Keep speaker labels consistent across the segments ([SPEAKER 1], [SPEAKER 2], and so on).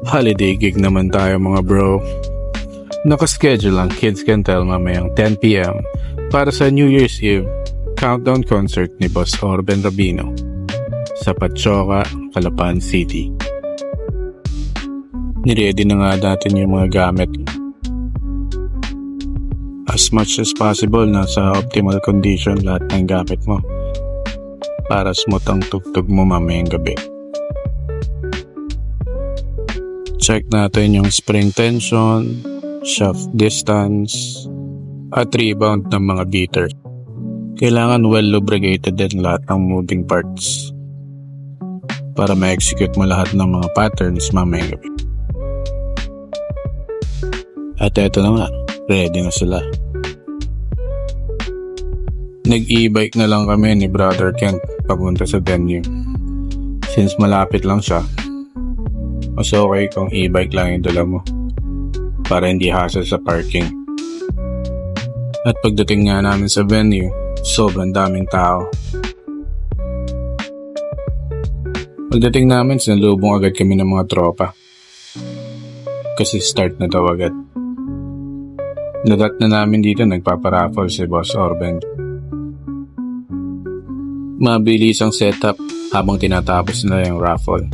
[SPEAKER 1] Holiday gig naman tayo mga bro. Nakaschedule ang Kids Can Tell mamayang 10 p.m. para sa New Year's Eve countdown concert ni Boss Orben Rabino sa Patchoka, Calapan City. Niready na nga natin yung mga gamit. As much as possible, nasa optimal condition lahat ng gamit mo para smooth ang tugtog mo mamayang gabi. Check natin yung spring tension, shaft distance, at rebound ng mga beater. Kailangan well lubricated din lahat ng moving parts para ma-execute mo lahat ng mga patterns mamayang gabi. At eto na nga, ready na sila. Nag-e-bike na lang kami ni Brother Kent papunta sa venue. Since malapit lang siya, mas okay kung e-bike lang yung dala mo para hindi hassle sa parking. At pagdating nga namin sa venue, sobrang daming tao. Pagdating namin, sinalubong agad kami ng mga tropa kasi start na daw agad. Nadat na namin dito, nagpaparaffle si Boss Orben. Mabilis ang setup habang tinatapos na yung raffle.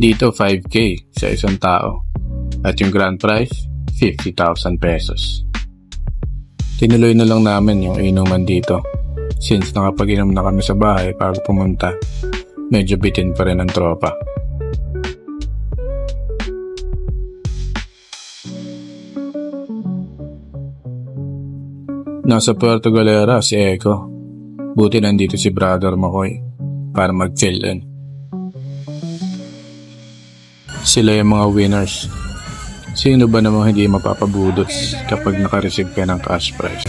[SPEAKER 1] Dito 5K sa isang tao at yung grand prize 50,000 pesos. Tinuloy na lang namin yung inuman dito since nakapag-inom na kami sa bahay bago pumunta. Medyo bitin pa rin ang tropa. Nasa Puerto Galera si Eko. Buti nandito si Brother Makoy para mag-chill in. Sila yung mga winners. Sino ba namang hindi mapapabudots kapag naka-receive ka ng cash prize?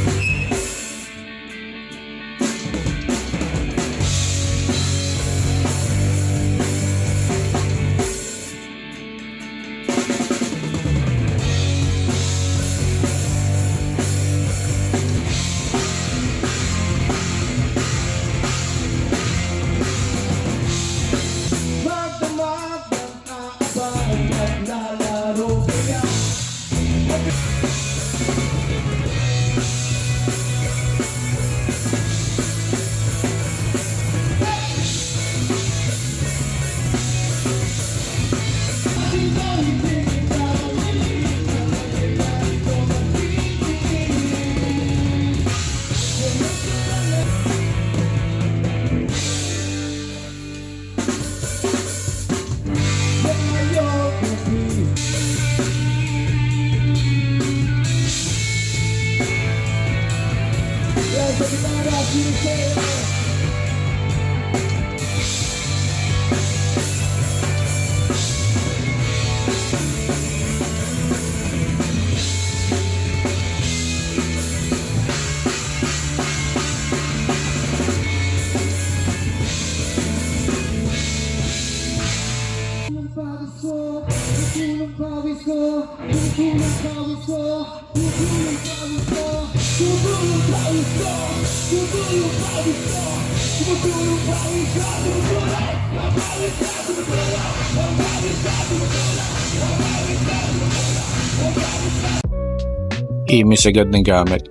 [SPEAKER 1] Imis agad ng gamit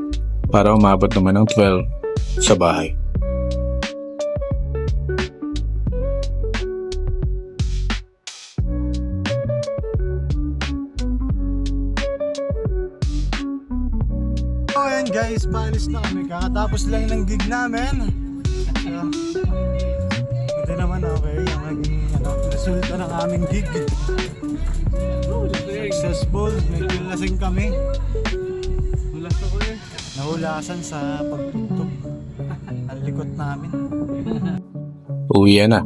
[SPEAKER 1] para umabot naman ng 12 sa bahay.
[SPEAKER 2] Ayan guys, paalis na kami. Kakatapos lang ng gig namin. Ito naman okay, yung naging resulta ng aming gig. Successful, medyo lasing kami. Nahulasan sa pagtugtog ang likod namin.
[SPEAKER 1] Uwi na.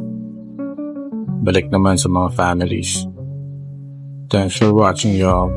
[SPEAKER 1] Balik naman sa mga families. Thanks for watching y'all.